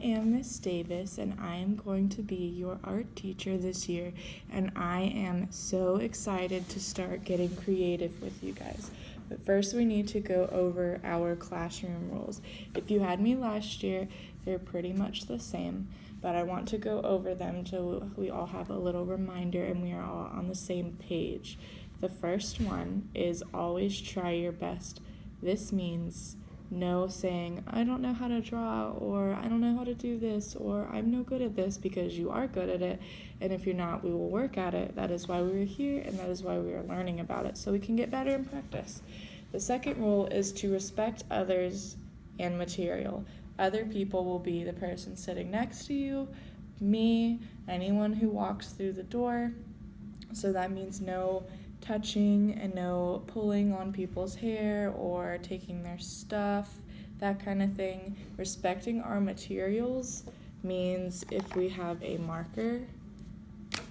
am Miss Davis, and I am going to be your art teacher this year, and I am so excited to start getting creative with you guys. But first we need to go over our classroom rules. If you had me last year, they're pretty much the same, but I want to go over them so we all have a little reminder and we are all on the same page. The first one is always try your best. This means no saying, I don't know how to draw, or I don't know how to do this, or I'm no good at this, because you are good at it, and if you're not, we will work at it. That is why we are here, and that is why we are learning about it, so we can get better in practice. The second rule is to respect others and material. Other people will be the person sitting next to you, me, anyone who walks through the door, so that means no touching and no pulling on people's hair or taking their stuff, that kind of thing. Respecting our materials means if we have a marker,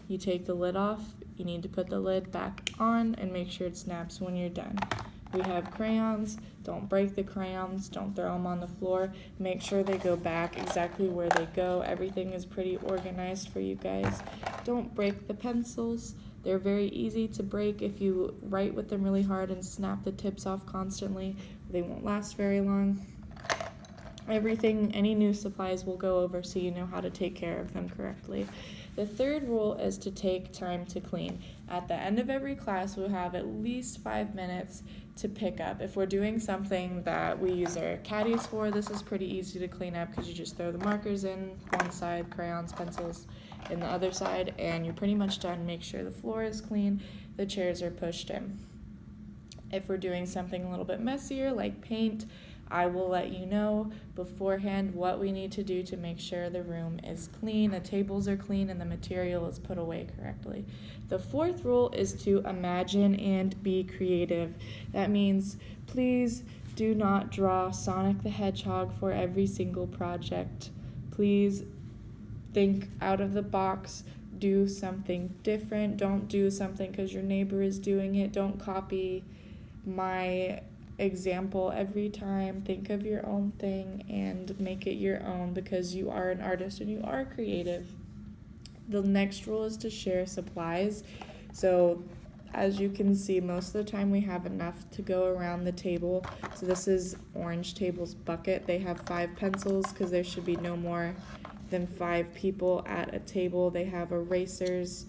you take the lid off, you need to put the lid back on and make sure it snaps when you're done. We have crayons, don't break the crayons, don't throw them on the floor, make sure they go back exactly where they go. Everything is pretty organized for you guys. Don't break the pencils. They're very easy to break if you write with them really hard and snap the tips off constantly. They won't last very long. Any new supplies we'll go over so you know how to take care of them correctly. The third rule is to take time to clean. At the end of every class, we'll have at least 5 minutes to pick up. If we're doing something that we use our caddies for, this is pretty easy to clean up because you just throw the markers in one side, crayons, pencils in the other side, and you're pretty much done. Make sure the floor is clean, the chairs are pushed in. If we're doing something a little bit messier like paint, I will let you know beforehand what we need to do to make sure the room is clean, the tables are clean, and the material is put away correctly. The fourth rule is to imagine and be creative. That means please do not draw Sonic the Hedgehog for every single project. Please think out of the box, do something different. Don't do something because your neighbor is doing it. Don't copy my example every time. Think of your own thing and make it your own because you are an artist and you are creative. The next rule is to share supplies. So as you can see, most of the time we have enough to go around the table. So this is Orange Table's bucket. They have 5 pencils because there should be no more than 5 people at a table. They have erasers.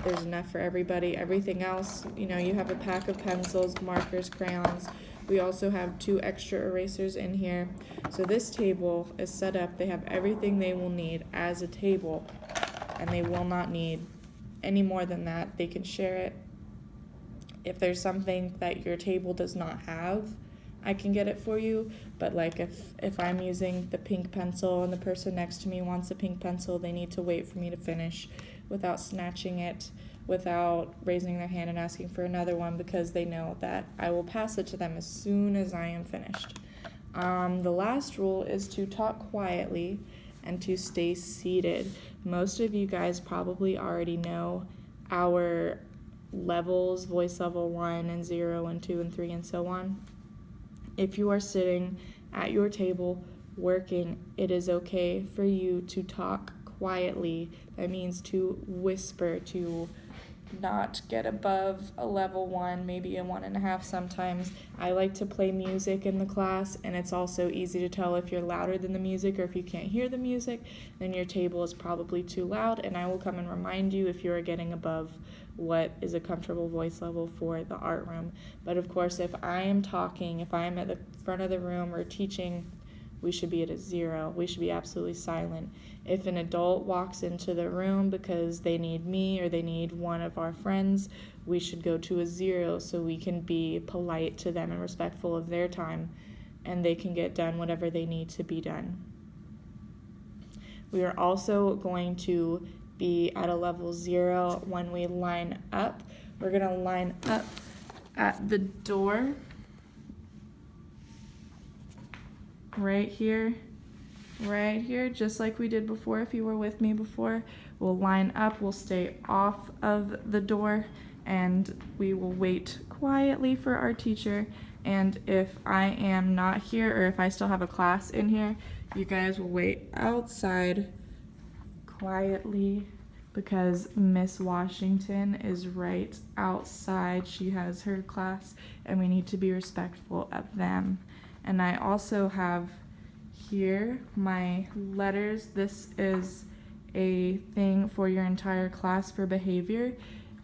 There's enough for everybody. Everything else, you have a pack of pencils, markers, crayons. We also have 2 extra erasers in here. So this table is set up. They have everything they will need as a table, and they will not need any more than that. They can share it. If there's something that your table does not have, I can get it for you, but like if I'm using the pink pencil and the person next to me wants a pink pencil, they need to wait for me to finish without snatching it, without raising their hand and asking for another one, because they know that I will pass it to them as soon as I am finished. The last rule is to talk quietly and to stay seated. Most of you guys probably already know our levels, voice level 1 and 0 and 2 and 3 and so on. If you are sitting at your table working, it is okay for you to talk quietly. That means to whisper, to not get above a level 1, maybe a 1.5 sometimes. I like to play music in the class, and it's also easy to tell if you're louder than the music or if you can't hear the music, then your table is probably too loud, and I will come and remind you if you are getting above what is a comfortable voice level for the art room. But of course, if I am talking, if I am at the front of the room or teaching, we should be at a 0. We should be absolutely silent. If an adult walks into the room because they need me or they need one of our friends, we should go to a 0 so we can be polite to them and respectful of their time, and they can get done whatever they need to be done. We are also going to be at a level 0 when we line up. We're going to line up at the door right here, just like we did before. If you were with me before, we'll line up, we'll stay off of the door, and we will wait quietly for our teacher, And if I am not here, or if I still have a class in here, you guys will wait outside quietly because Miss Washington is right outside. She has her class and we need to be respectful of them. And I also have here my letters. This is a thing for your entire class for behavior.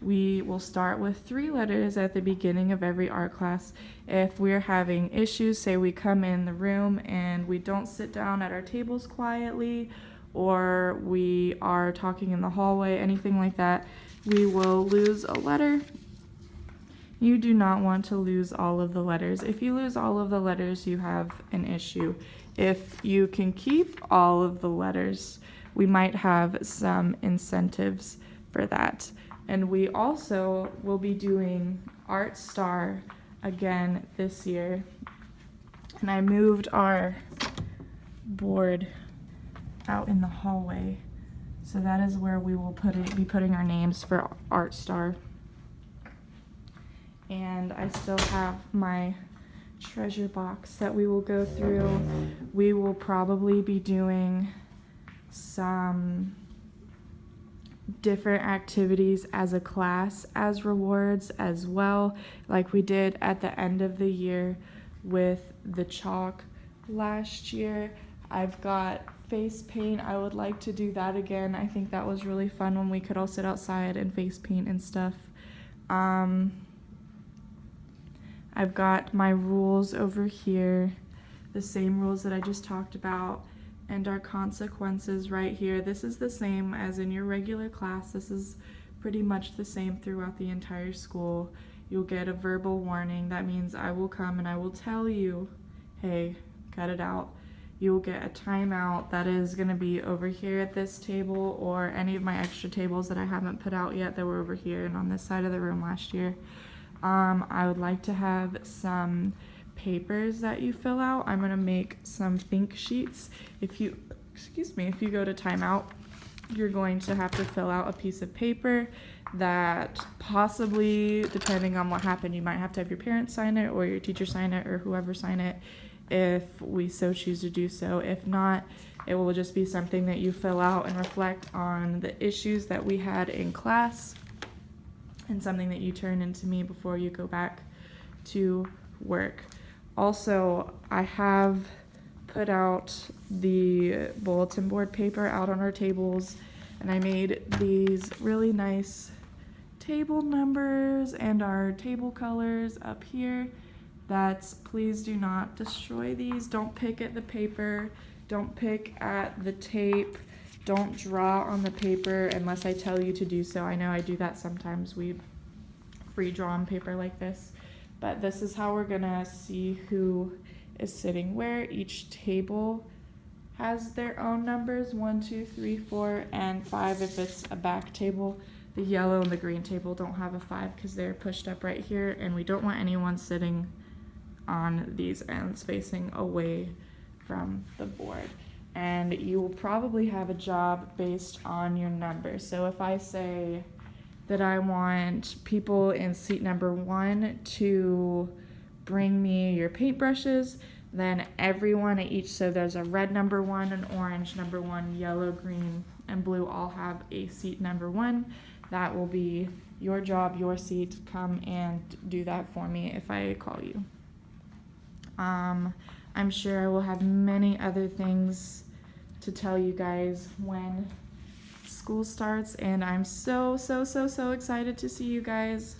We will start with 3 letters at the beginning of every art class. If we're having issues, say we come in the room and we don't sit down at our tables quietly, or we are talking in the hallway, anything like that, we will lose a letter. You do not want to lose all of the letters. If you lose all of the letters, you have an issue. If you can keep all of the letters, we might have some incentives for that. And we also will be doing Art Star again this year. And I moved our board out in the hallway. So that is where we will be putting our names for Art Star. And I still have my treasure box that we will go through. We will probably be doing some different activities as a class as rewards as well, like we did at the end of the year with the chalk last year. I've got face paint. I would like to do that again. I think that was really fun when we could all sit outside and face paint and stuff. I've got my rules over here, the same rules that I just talked about, and our consequences right here. This is the same as in your regular class. This is pretty much the same throughout the entire school. You'll get a verbal warning. That means I will come and I will tell you, hey, cut it out. You'll get a timeout that is going to be over here at this table, or any of my extra tables that I haven't put out yet that were over here and on this side of the room last year. I would like to have some papers that you fill out. I'm going to make some think sheets. If you go to timeout, you're going to have to fill out a piece of paper that possibly, depending on what happened, you might have to have your parents sign it or your teacher sign it or whoever sign it if we so choose to do so. If not, it will just be something that you fill out and reflect on the issues that we had in class, and something that you turn into me before you go back to work. Also, I have put out the bulletin board paper out on our tables, and I made these really nice table numbers and our table colors up here. Please do not destroy these. Don't pick at the paper. Don't pick at the tape. Don't draw on the paper unless I tell you to do so. I know I do that sometimes. We free draw on paper like this. But this is how we're gonna see who is sitting where. Each table has their own numbers, 1, 2, 3, 4, and 5 if it's a back table. The yellow and the green table don't have a 5 because they're pushed up right here, and we don't want anyone sitting on these ends facing away from the board. And you will probably have a job based on your number. So if I say that I want people in seat number 1 to bring me your paintbrushes, then everyone at each, so there's a red number 1, an orange number 1, yellow, green, and blue all have a seat number 1. That will be your job, your seat. Come and do that for me if I call you. I'm sure I will have many other things to tell you guys when school starts, and I'm so excited to see you guys.